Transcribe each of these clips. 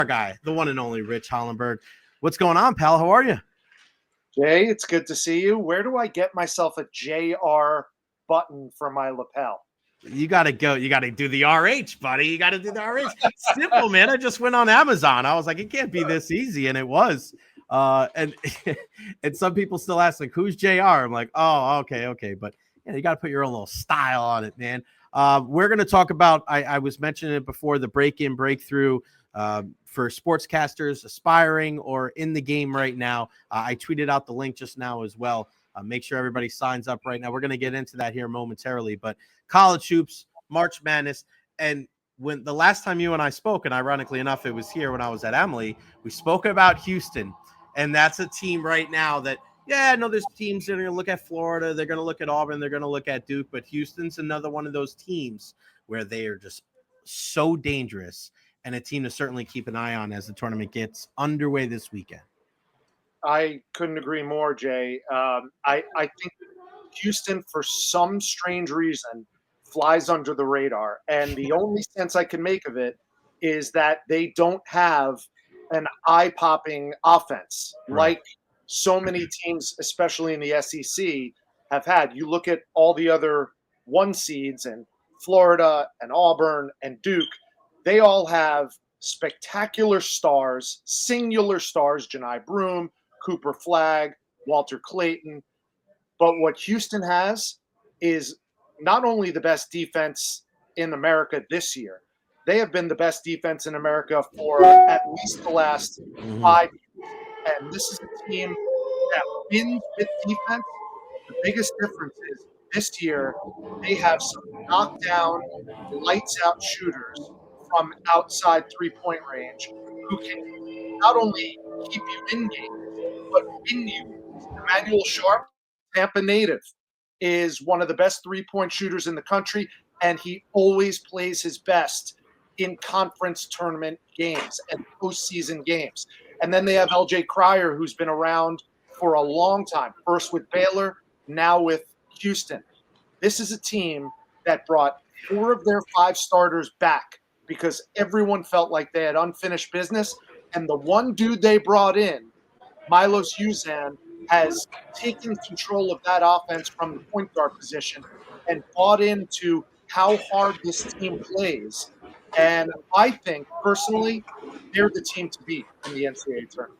our guy, the one and only Rich Hollenberg. What's going on, pal? How are you? Jay, it's good to see you. Where do I get myself a JR button for my lapel? You got to go. You got to do the RH, buddy. You got to do the RH. Simple, man. I just went on Amazon. I was like, it can't be this easy. And it was. And some people still ask, like, who's JR? I'm like, oh, okay. But you got to put your own little style on it, man. We're going to talk about, I was mentioning it before, the break-in, breakthrough for sportscasters aspiring or in the game right now. I tweeted out the link just now as well. Make sure everybody signs up right now. We're going to get into that here momentarily, but college hoops, March Madness. And when the last time you and I spoke, and ironically enough, it was here when I was at Emily, we spoke about Houston. And that's a team right now that, there's teams that are going to look at Florida. They're going to look at Auburn. They're going to look at Duke. But Houston's another one of those teams where they are just so dangerous, and a team to certainly keep an eye on as the tournament gets underway this weekend. I couldn't agree more, Jay. I think Houston, for some strange reason, flies under the radar. And the only sense I can make of it is that they don't have an eye-popping offense like so many teams, especially in the SEC, have had. You look at all the other one seeds and Florida and Auburn and Duke, they all have spectacular stars, singular stars, Janai Broome, Cooper Flagg, Walter Clayton. But what Houston has is not only the best defense in America this year, they have been the best defense in America for at least the last 5 years. And this is a team that wins with defense. The biggest difference is this year they have some knockdown, lights-out shooters from outside three-point range who can not only keep you in games, but win you. Emmanuel Sharp, Tampa native, is one of the best three-point shooters in the country, and he always plays his best in conference tournament games and postseason games. And then they have LJ Cryer, who's been around for a long time, first with Baylor, now with Houston. This is a team that brought 4 of their 5 starters back because everyone felt like they had unfinished business. And the one dude they brought in, Milos Uzan, has taken control of that offense from the point guard position and bought into how hard this team plays. And I think, personally, they're the team to beat in the NCAA tournament.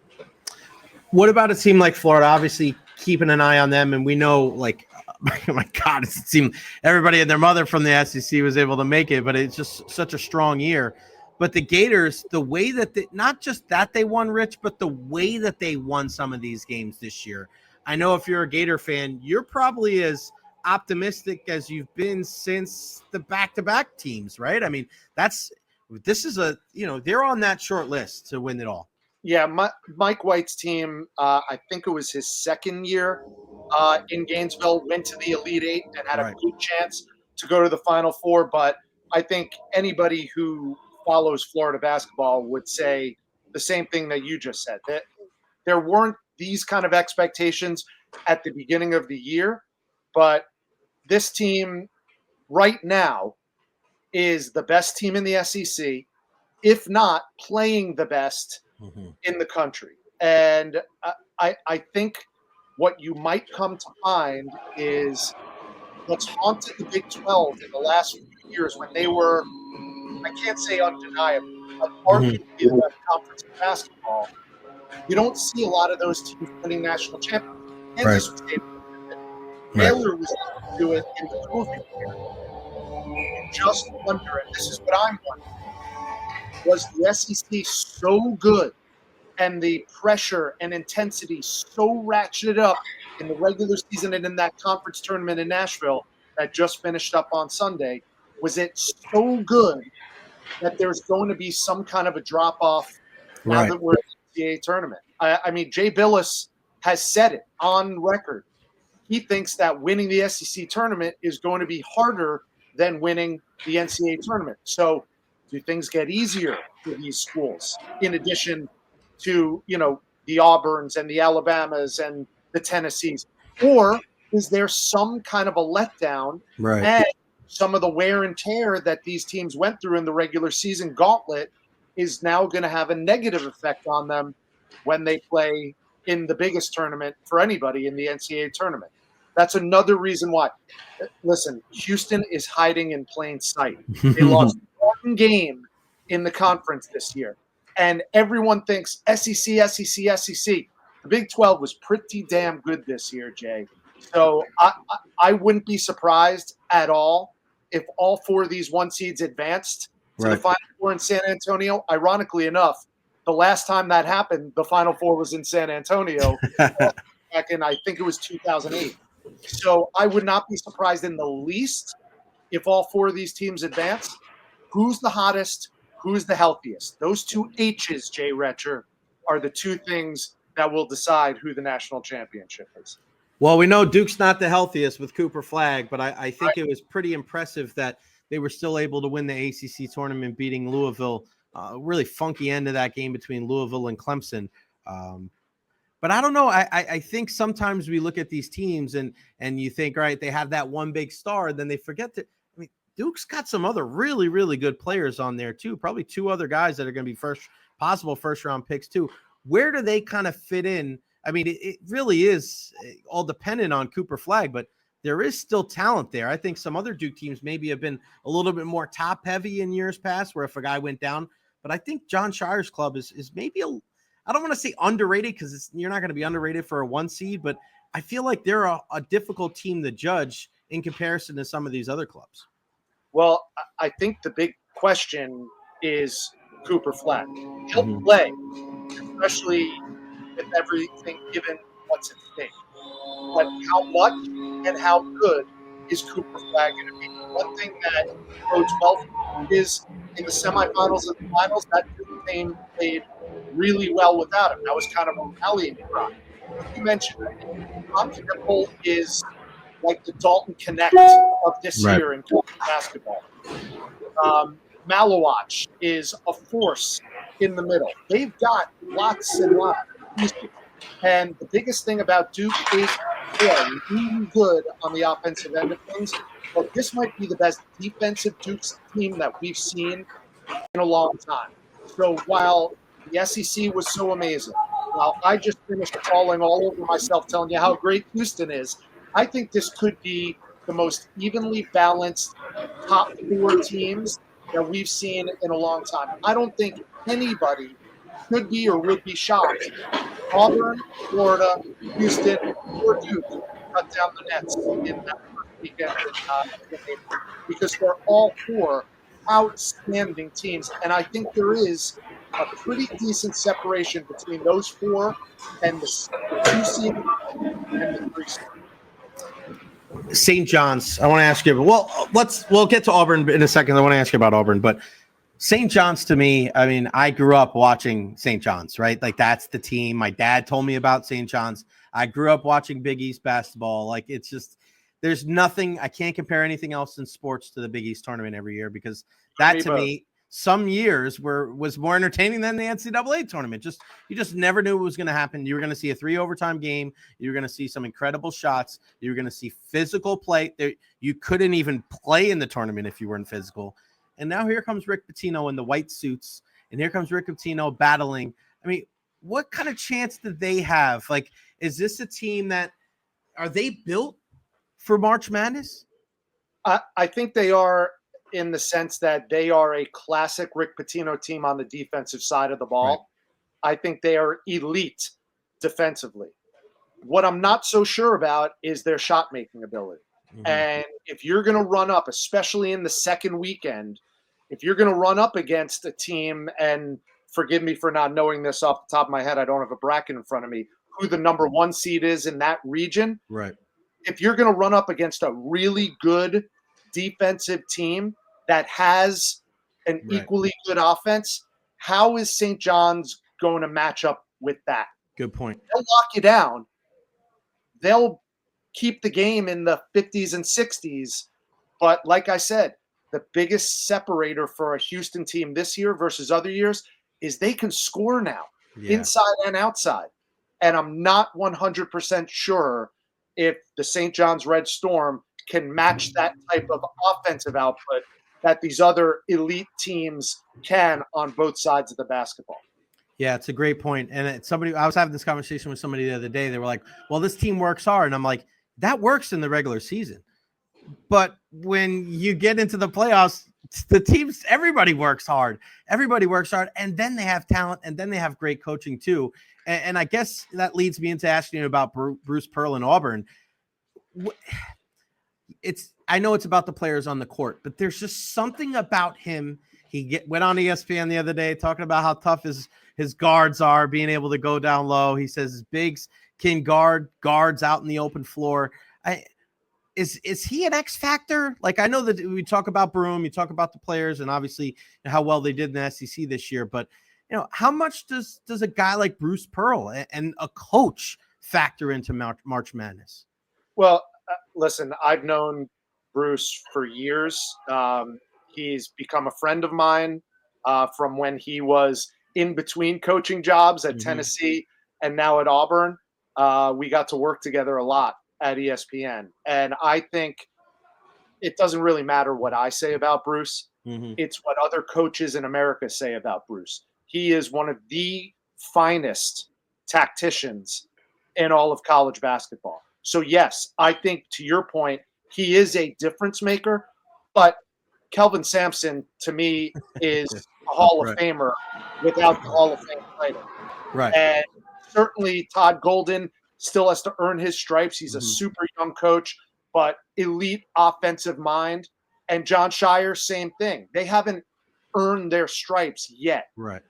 What about a team like Florida? Obviously, keeping an eye on them, and we know, like, oh my God, it seemed everybody and their mother from the SEC was able to make it, but it's just such a strong year. But the Gators, the way that not just that they won, Rich, but the way that they won some of these games this year. I know if you're a Gator fan, you're probably as optimistic as you've been since the back-to-back teams, right? I mean, this is they're on that short list to win it all. Yeah, Mike White's team, I think it was his second year in Gainesville, went to the Elite Eight and had a good chance to go to the Final Four. But I think anybody who follows Florida basketball would say the same thing that you just said, that there weren't these kind of expectations at the beginning of the year. But this team right now is the best team in the SEC, if not playing the best in the country. And I think what you might come to find is what's haunted the Big 12 in the last few years when they were, I can't say undeniable, but arguably the best conference in basketball. You don't see a lot of those teams winning national championships. Kansas was able to do it. Baylor was able to do it in the COVID year. Just wonder, and this is what I'm wondering, was the SEC so good and the pressure and intensity so ratcheted up in the regular season and in that conference tournament in Nashville that just finished up on Sunday? Was it so good that there's going to be some kind of a drop-off now that we're in the NCAA tournament? I mean, Jay Billis has said it on record. He thinks that winning the SEC tournament is going to be harder than winning the NCAA tournament. So do things get easier for these schools in addition to, the Auburns and the Alabamas and the Tennessees? Or is there some kind of a letdown and some of the wear and tear that these teams went through in the regular season gauntlet is now going to have a negative effect on them when they play in the biggest tournament for anybody in the NCAA tournament. That's another reason why. Listen, Houston is hiding in plain sight. They lost one game in the conference this year, and everyone thinks SEC, SEC, SEC. The Big 12 was pretty damn good this year, Jay. So I wouldn't be surprised at all if all four of these one seeds advanced to the Final Four in San Antonio. Ironically enough, the last time that happened, the Final Four was in San Antonio back in, I think it was 2008. So I would not be surprised in the least if all four of these teams advance. Who's the hottest? Who's the healthiest? Those two H's, Jay Recher, are the two things that will decide who the national championship is. Well, we know Duke's not the healthiest with Cooper Flagg, but I think it was pretty impressive that they were still able to win the ACC tournament, beating Louisville. Really funky end of that game between Louisville and Clemson. But I don't know. I think sometimes we look at these teams and you think, right, they have that one big star, then they forget to. I mean, Duke's got some other really, really good players on there too. Probably two other guys that are going to be possible first round picks too. Where do they kind of fit in? I mean, it really is all dependent on Cooper Flagg, but there is still talent there. I think some other Duke teams maybe have been a little bit more top heavy in years past, where if a guy went down. But I think John Shire's club is maybe I don't want to say underrated, because you're not going to be underrated for a one seed, but I feel like they're a difficult team to judge in comparison to some of these other clubs. Well, I think the big question is Cooper Flagg. He'll play, especially with everything given what's at stake. But how much and how good is Cooper Flagg going to be? One thing that bodes well is in the semifinals and the finals, that team played really well without him. That was kind of a rallying cry. You mentioned Tom Crean is like the Dalton Connect of this year in college basketball. Malawach is a force in the middle. They've got lots and lots of pieces. And the biggest thing about Duke is they are really good on the offensive end of things. But this might be the best defensive Duke team that we've seen in a long time. So while the SEC was so amazing, while I just finished falling all over myself telling you how great Houston is, I think this could be the most evenly balanced top four teams that we've seen in a long time. I don't think anybody could be or would be shocked. Auburn, Florida, Houston, or Duke cut down the nets in that first weekend because they're all four outstanding teams. And I think there is a pretty decent separation between those four and the two seed and the three seed. St. John's, I want to ask you, we'll get to Auburn in a second. I want to ask you about Auburn, but St. John's, to me, I mean, I grew up watching St. John's, right? Like, that's the team. My dad told me about St. John's. I grew up watching Big East basketball. Like, it's just, there's nothing, I can't compare anything else in sports to the Big East tournament every year, because that, to me, some years was more entertaining than the NCAA tournament. You just never knew what was going to happen. You were going to see a 3 overtime game. You were going to see some incredible shots. You were going to see physical play. You couldn't even play in the tournament if you weren't physical. And now here comes Rick Pitino in the white suits, and here comes Rick Pitino battling. I mean, what kind of chance do they have? Like, is this a team that are they built for March Madness? I think they are, in the sense that they are a classic Rick Pitino team on the defensive side of the ball. Right. I think they are elite defensively. What I'm not so sure about is their shot-making ability. Mm-hmm. And if you're going to run up, especially in the second weekend, if you're going to run up against a team, and forgive me for not knowing this off the top of my head, I don't have a bracket in front of me, who the number 1 seed is in that region. Right. If you're going to run up against a really good defensive team that has an equally good offense, how is St. John's going to match up with that? Good point. They'll lock you down. They'll keep the game in the 50s and 60s. But like I said, the biggest separator for a Houston team this year versus other years is they can score now, inside and outside. And I'm not 100% sure if the St. John's Red Storm can match that type of offensive output that these other elite teams can on both sides of the basketball. Yeah, it's a great point. And I was having this conversation with somebody the other day. They were like, well, this team works hard. And I'm like, that works in the regular season. But when you get into the playoffs, everybody works hard. Everybody works hard. And then they have talent. And then they have great coaching too. And I guess that leads me into asking you about Bruce Pearl and Auburn. I know it's about the players on the court, but there's just something about him. He went on ESPN the other day talking about how tough his guards are, being able to go down low. He says his bigs can guard guards out in the open floor. Is he an X factor? Like, I know that we talk about Broom, you talk about the players, and obviously how well they did in the SEC this year. But how much does a guy like Bruce Pearl and a coach factor into March Madness? Well, listen, I've known Bruce for years. He's become a friend of mine from when he was in between coaching jobs at Tennessee and now at Auburn. We got to work together a lot at ESPN. And I think it doesn't really matter what I say about Bruce. It's what other coaches in America say about Bruce. He is one of the finest tacticians in all of college basketball. So, yes, I think to your point, he is a difference maker. But Kelvin Sampson, to me, is a Hall of Famer without the Hall of Fame title. Right. And certainly Todd Golden still has to earn his stripes. He's a super young coach, but elite offensive mind. And John Shire, same thing. They haven't earned their stripes yet. Right.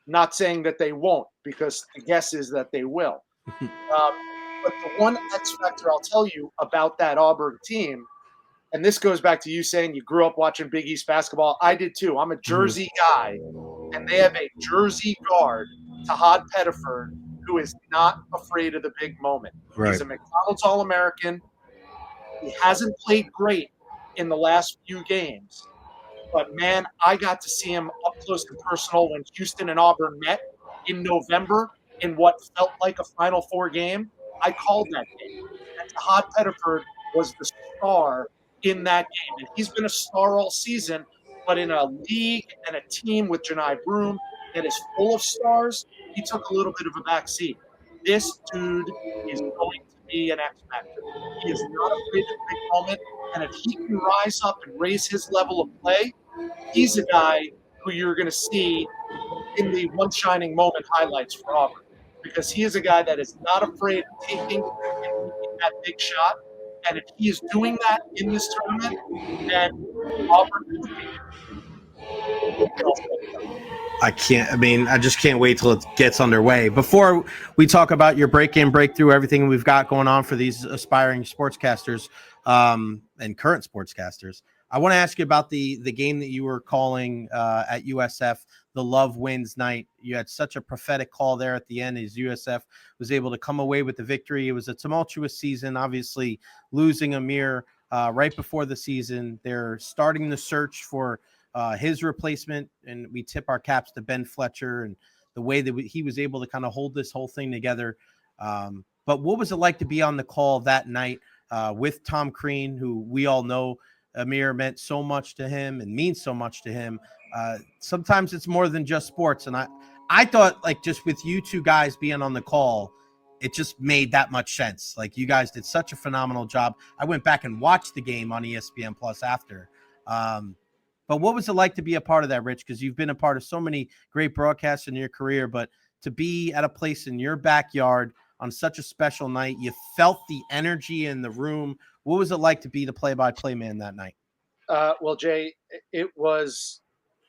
Not saying that they won't, because the guess is that they will. But the one X factor I'll tell you about that Auburn team, and this goes back to you saying you grew up watching Big East basketball. I did too. I'm a Jersey guy, and they have a Jersey guard, Tahad Pettiford, who is not afraid of the big moment. Right. He's a McDonald's All-American. He hasn't played great in the last few games. But, man, I got to see him up close and personal when Houston and Auburn met in November in what felt like a Final Four game. I called that game. And Tahad Pettiford was the star in that game. And he's been a star all season, but in a league and a team with Janai Broom that is full of stars, he took a little bit of a back seat. This dude is going to be an X factor. He is not afraid of the big moment. And if he can rise up and raise his level of play, he's a guy who you're going to see in the one shining moment highlights for Auburn, because he is a guy that is not afraid of taking and making that big shot. And if he is doing that in this tournament, then Auburn is I just can't wait till it gets underway. Before we talk about your break-in, breakthrough, everything we've got going on for these aspiring sportscasters and current sportscasters, I want to ask you about the game that you were calling at USF, the Love Wins night. You had such a prophetic call there at the end as USF was able to come away with the victory. It was a tumultuous season, obviously losing Amir right before the season. They're starting the search for his replacement, and we tip our caps to Ben Fletcher and the way that he was able to kind of hold this whole thing together. But what was it like to be on the call that night with Tom Crean, who we all know Amir meant so much to him and means so much to him? Sometimes it's more than just sports. And I thought, like, just with you two guys being on the call, it just made that much sense. Like, you guys did such a phenomenal job. I went back and watched the game on ESPN Plus after. But what was it like to be a part of that, Rich? Because you've been a part of so many great broadcasts in your career, but to be at a place in your backyard on such a special night, you felt the energy in the room. What was it like to be the play-by-play man that night? Well, Jay, it was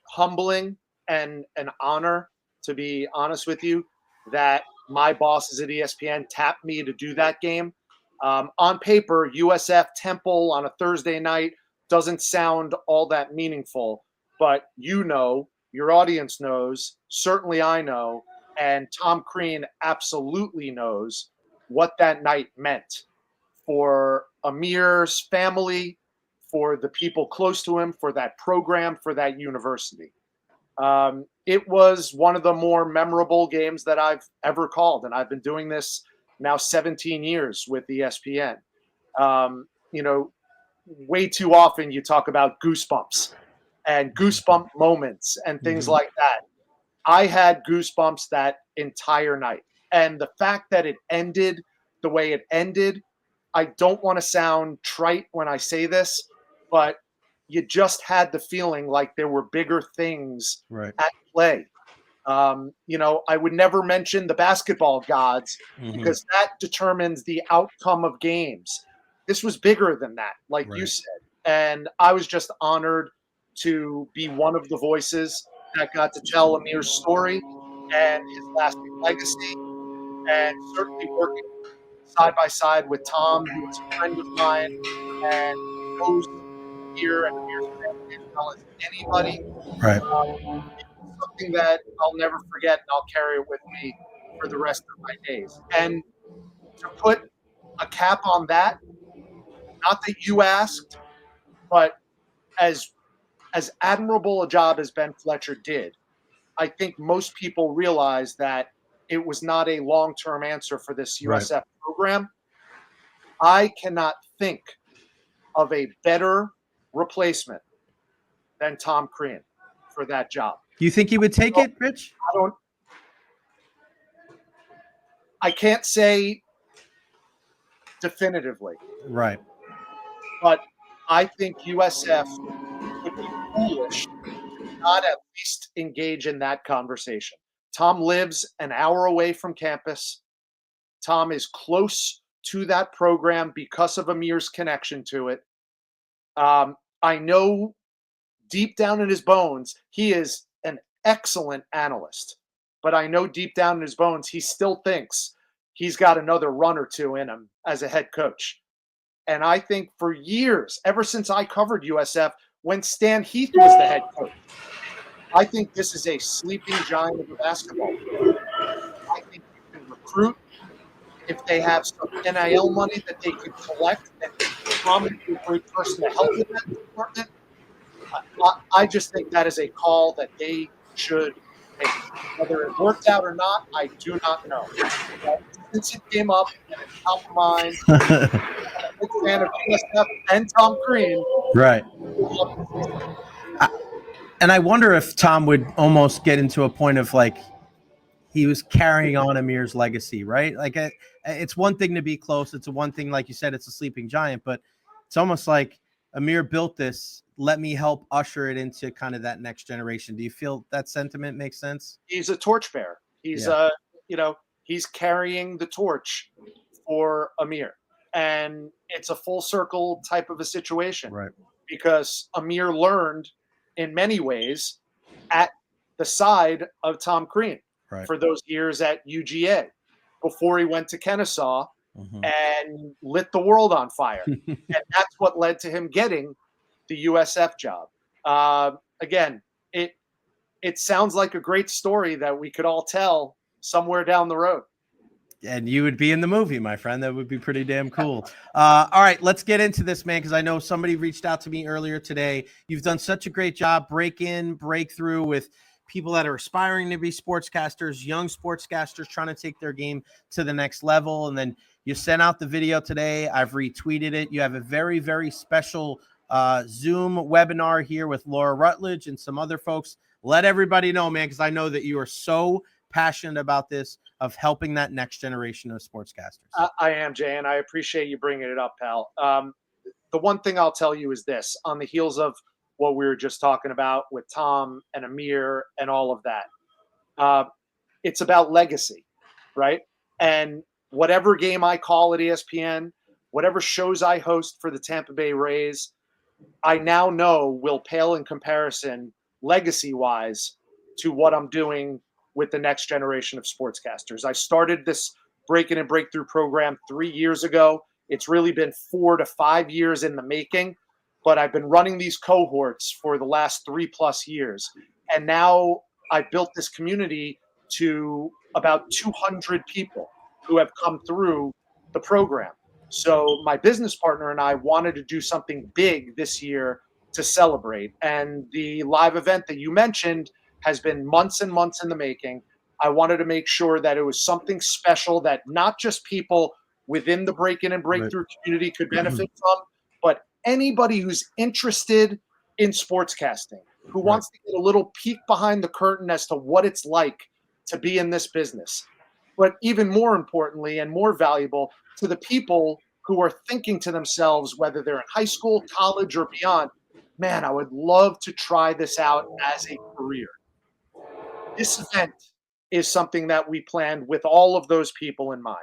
humbling and an honor, to be honest with you, that my bosses at ESPN tapped me to do that game. On paper, USF Temple on a Thursday night doesn't sound all that meaningful, but your audience knows, certainly I know, and Tom Crean absolutely knows what that night meant for Amir's family, for the people close to him, for that program, for that university. It was one of the more memorable games that I've ever called, and I've been doing this now 17 years with ESPN. Way too often you talk about goosebumps. and goosebump moments and things Mhm. like that. I had goosebumps that entire night. And the fact that it ended the way it ended, I don't want to sound trite when I say this, but you just had the feeling like there were bigger things Right. at play. I would never mention the basketball gods Mhm. because that determines the outcome of games. This was bigger than that, like you Right. said. And I was just honored to be one of the voices that got to tell Amir's story and his lasting legacy, and certainly working side by side with Tom, who is a friend of mine and knows Amir and Amir's family as well as anybody. Right. Something that I'll never forget, and I'll carry it with me for the rest of my days. And to put a cap on that, not that you asked, but as admirable a job as Ben Fletcher did, I think most people realize that it was not a long-term answer for this Right. USF program. I cannot think of a better replacement than Tom Crean for that job. You think he would take it, Rich? I don't. I can't say definitively, Right. but I think USF would be foolish to not at least engage in that conversation. Tom lives an hour away from campus. Tom is close to that program because of Amir's connection to it. I know deep down in his bones, he is an excellent analyst, but I know deep down in his bones, he still thinks he's got another run or two in him as a head coach. And I think for years, ever since I covered USF, when Stan Heath was the head coach, I think this is a sleeping giant of a basketball program. I think you can recruit if they have some NIL money that they could collect, and Tom would be a great person to help with that department. I just think that is a call that they should make. Whether it worked out or not, I do not know. But since it came up and it's top of mind, I'm a big fan of USF and Tom Crean. Right. Would love to see something. And I wonder if Tom would almost get into a point of like he was carrying on Amir's legacy, right? Like it's one thing to be close. It's a one thing, like you said, it's a sleeping giant, but it's almost like Amir built this. Let me help usher it into kind of that next generation. Do you feel that sentiment makes sense? He's a torchbearer. He's he's carrying the torch for Amir, and it's a full circle type of a situation. Right. Because Amir learned in many ways at the side of Tom Crean for those years at UGA before he went to Kennesaw and lit the world on fire. And that's what led to him getting the USF job. Again, it sounds like a great story that we could all tell somewhere down the road. And you would be in the movie, my friend. That would be pretty damn cool. All right, let's get into this, man, because I know somebody reached out to me earlier today. You've done such a great job, breakthrough with people that are aspiring to be sportscasters, young sportscasters trying to take their game to the next level. And then you sent out the video today. I've retweeted it. You have a very, very special Zoom webinar here with Laura Rutledge and some other folks. Let everybody know, man, because I know that you are so passionate about this, of helping that next generation of sportscasters. I am, Jay, and I appreciate you bringing it up, pal. The one thing I'll tell you is this: on the heels of what we were just talking about with Tom and Amir and all of that, it's about legacy, right? And whatever game I call at ESPN, whatever shows I host for the Tampa Bay Rays, I now know will pale in comparison, legacy-wise, to what I'm doing with the next generation of sportscasters. I started this Breaking and Breakthrough program 3 years ago. It's really been 4 to 5 years in the making, but I've been running these cohorts for the last 3+ years. And now I've built this community to about 200 people who have come through the program. So my business partner and I wanted to do something big this year to celebrate. And the live event that you mentioned has been months and months in the making. I wanted to make sure that it was something special that not just people within the Break-In and Breakthrough community could benefit from, but anybody who's interested in sportscasting, who wants to get a little peek behind the curtain as to what it's like to be in this business. But even more importantly and more valuable, to the people who are thinking to themselves, whether they're in high school, college, or beyond, man, I would love to try this out as a career. This event is something that we planned with all of those people in mind.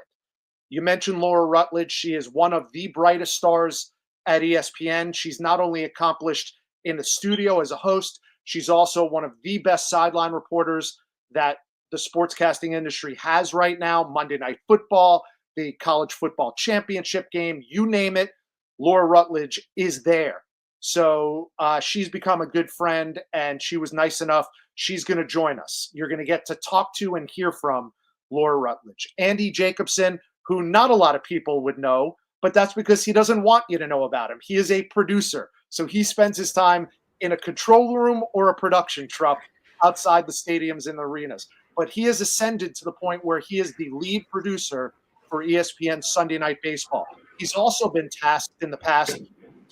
You mentioned Laura Rutledge. She is one of the brightest stars at ESPN. She's not only accomplished in the studio as a host, she's also one of the best sideline reporters that the sportscasting industry has right now. Monday Night Football, the college football championship game, you name it, Laura Rutledge is there. So she's become a good friend, and she was nice enough. She's going to join us. You're going to get to talk to and hear from Laura Rutledge. Andy Jacobson, who not a lot of people would know, but that's because he doesn't want you to know about him. He is a producer. So he spends his time in a control room or a production truck outside the stadiums and the arenas. But he has ascended to the point where he is the lead producer for ESPN Sunday Night Baseball. He's also been tasked in the past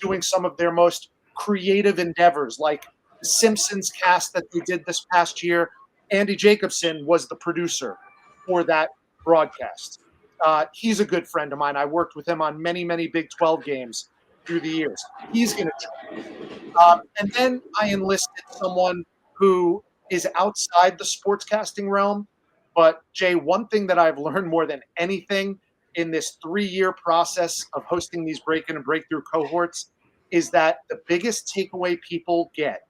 doing some of their most creative endeavors, like the Simpsons cast that they did this past year. Andy Jacobson was the producer for that broadcast. He's a good friend of mine. I worked with him on many, many Big 12 games through the years. He's going to join. And then I enlisted someone who is outside the sportscasting realm. But, Jay, one thing that I've learned more than anything in this 3-year process of hosting these break-in and breakthrough cohorts is that the biggest takeaway people get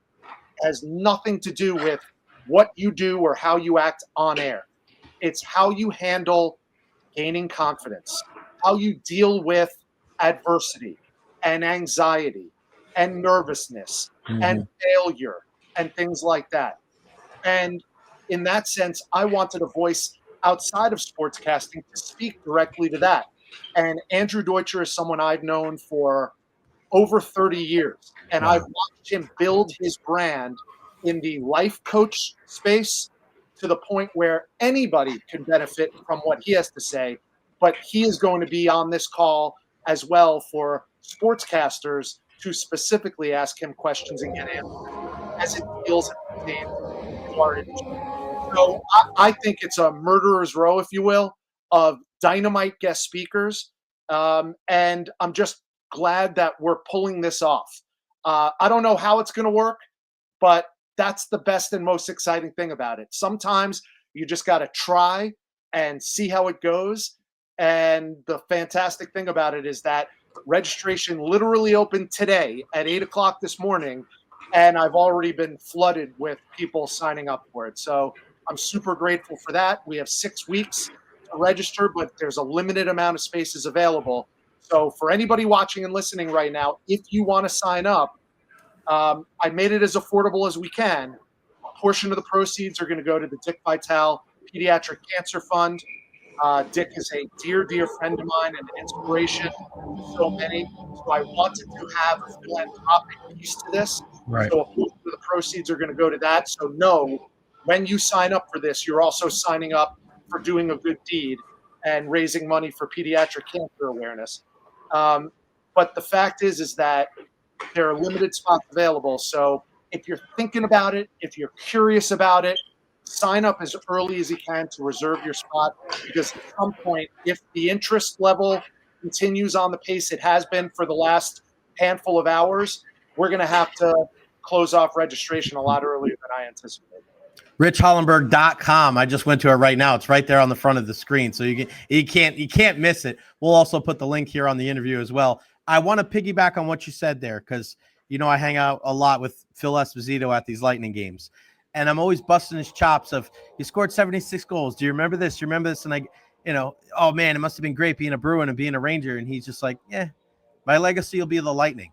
has nothing to do with what you do or how you act on air. It's how you handle gaining confidence, how you deal with adversity and anxiety and nervousness and failure and things like that. And in that sense, I wanted a voice outside of sportscasting to speak directly to that. And Andrew Deutscher is someone I've known for over 30 years. And I've watched him build his brand in the life coach space to the point where anybody can benefit from what he has to say. But he is going to be on this call as well for sportscasters to specifically ask him questions and get answers as it deals and pertains to our industry. So I think it's a murderer's row, if you will, of dynamite guest speakers. And I'm just glad that we're pulling this off. I don't know how it's going to work, but that's the best and most exciting thing about it. Sometimes you just got to try and see how it goes. And the fantastic thing about it is that registration literally opened today at 8 o'clock this morning, and I've already been flooded with people signing up for it. So I'm super grateful for that. We have 6 weeks to register, but there's a limited amount of spaces available. So for anybody watching and listening right now, if you want to sign up, I made it as affordable as we can. A portion of the proceeds are going to go to the Dick Vitale Pediatric Cancer Fund. Dick is a dear, dear friend of mine and an inspiration to so many. So I wanted to have a philanthropic piece to this. Right. So a portion of the proceeds are going to go to that. So know when you sign up for this, you're also signing up for doing a good deed and raising money for pediatric cancer awareness. But the fact is that there are limited spots available. So if you're thinking about it, if you're curious about it, sign up as early as you can to reserve your spot, because at some point, if the interest level continues on the pace it has been for the last handful of hours, we're going to have to close off registration a lot earlier than I anticipated. RichHollenberg.com. I just went to it right now. It's right there on the front of the screen, so you can't miss it. We'll also put the link here on the interview as well. I want to piggyback on what you said there, because I hang out a lot with Phil Esposito at these Lightning games, and I'm always busting his chops of, you scored 76 goals. Do you remember this? Do you remember this? And oh man, it must have been great being a Bruin and being a Ranger. And he's just like, yeah, my legacy will be the Lightning.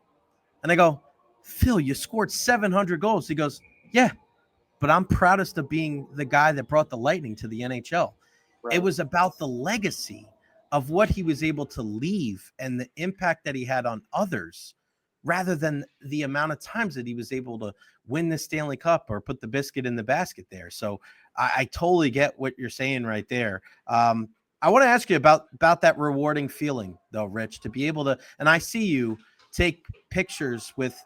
And I go, Phil, you scored 700 goals. He goes, yeah, but I'm proudest of being the guy that brought the Lightning to the NHL. Right. It was about the legacy of what he was able to leave and the impact that he had on others, rather than the amount of times that he was able to win the Stanley Cup or put the biscuit in the basket there. So I totally get what you're saying right there. I want to ask you about that rewarding feeling, though, Rich, to be able to, and I see you take pictures with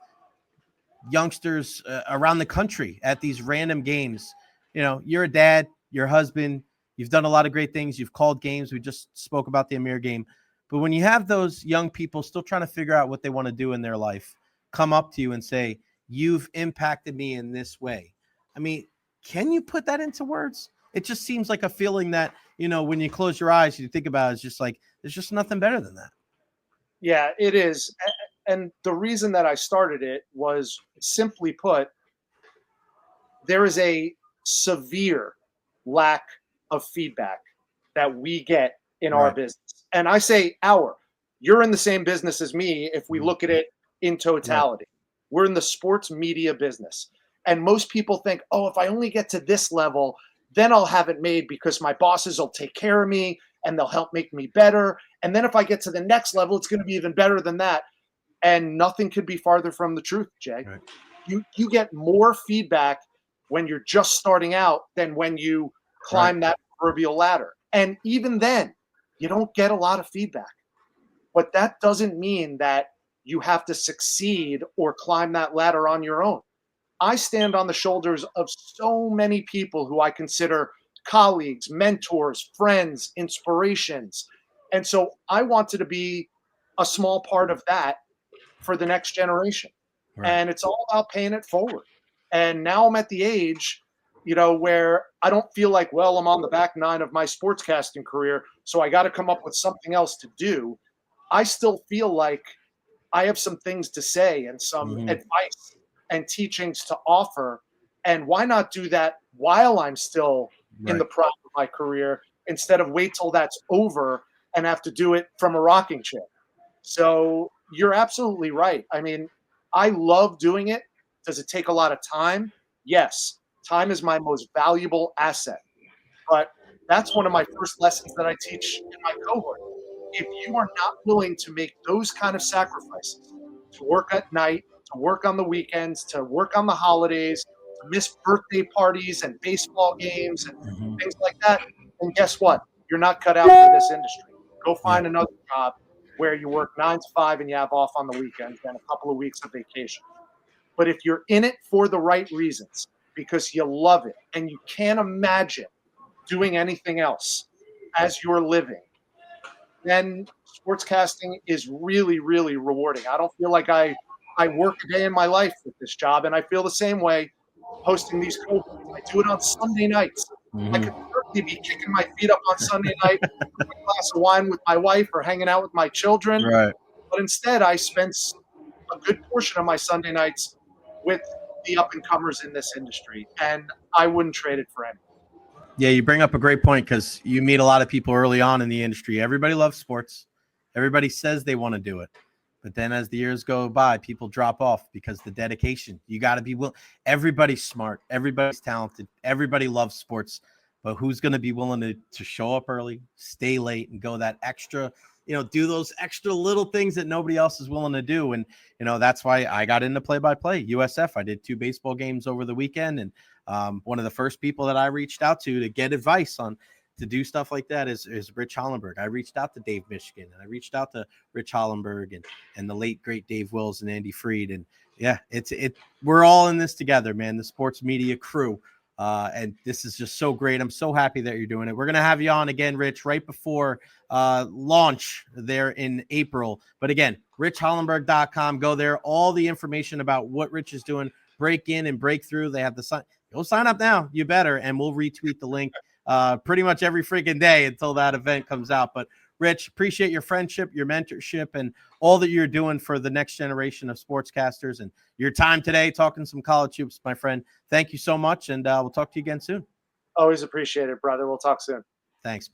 youngsters around the country at these random games. You know, you're a dad, you're a husband, you've done a lot of great things. You've called games. We just spoke about the Amir game. But when you have those young people still trying to figure out what they want to do in their life, come up to you and say, you've impacted me in this way. I mean, can you put that into words? It just seems like a feeling that, you know, when you close your eyes, you think about it, it's just like, there's just nothing better than that. Yeah, it is. And the reason that I started it was, simply put, there is a severe lack of feedback that we get in our business. And I say you're in the same business as me if we look at it in totality. Right. We're in the sports media business. And most people think, oh, if I only get to this level, then I'll have it made because my bosses will take care of me and they'll help make me better. And then if I get to the next level, it's going to be even better than that. And nothing could be farther from the truth, Jay. Right. You get more feedback when you're just starting out than when you climb that proverbial ladder. And even then, you don't get a lot of feedback. But that doesn't mean that you have to succeed or climb that ladder on your own. I stand on the shoulders of so many people who I consider colleagues, mentors, friends, inspirations. And so I wanted to be a small part of that for the next generation. Right. And it's all about paying it forward. And now I'm at the age, you know, where I don't feel like, well, I'm on the back nine of my sportscasting career, so I got to come up with something else to do. I still feel like I have some things to say and some advice and teachings to offer. And why not do that while I'm still in the prime of my career instead of wait till that's over and have to do it from a rocking chair? So you're absolutely right. I mean, I love doing it. Does it take a lot of time? Yes. Time is my most valuable asset. But that's one of my first lessons that I teach in my cohort. If you are not willing to make those kind of sacrifices, to work at night, to work on the weekends, to work on the holidays, to miss birthday parties and baseball games and things like that, then guess what? You're not cut out for this industry. Go find another job where you work 9 to 5 and you have off on the weekends and a couple of weeks of vacation. But if you're in it for the right reasons, because you love it and you can't imagine doing anything else as you're living, then sportscasting is really, really rewarding. I don't feel like I work a day in my life with this job, and I feel the same way hosting these cohorts. I do it on Sunday nights. I could certainly be kicking my feet up on Sunday night with a glass of wine with my wife or hanging out with my children. Right. But instead, I spend a good portion of my Sunday nights with the up-and-comers in this industry, and I wouldn't trade it for anything. Yeah, you bring up a great point because you meet a lot of people early on in the industry. Everybody loves sports. Everybody says they want to do it. But then as the years go by, people drop off because the dedication. You got to be willing. Everybody's smart. Everybody's talented. Everybody loves sports. But who's going to be willing to show up early, stay late, and go that extra, do those extra little things that nobody else is willing to do? And, that's why I got into play-by-play. USF, I did 2 baseball games over the weekend. And one of the first people that I reached out to get advice on to do stuff like that is Rich Hollenberg. I reached out to Dave Michigan, and I reached out to Rich Hollenberg and the late great Dave Wills and Andy Freed. And yeah, we're all in this together, man. The sports media crew. And this is just so great. I'm so happy that you're doing it. We're going to have you on again, Rich, right before launch there in April. But again, richhollenberg.com. Go there. All the information about what Rich is doing, break in and break through. They have the sign. Go sign up now. You better. And we'll retweet the link pretty much every freaking day until that event comes out. But Rich, appreciate your friendship, your mentorship, and all that you're doing for the next generation of sportscasters and your time today talking some college hoops, my friend. Thank you so much, and we'll talk to you again soon. Always appreciate it, brother. We'll talk soon. Thanks.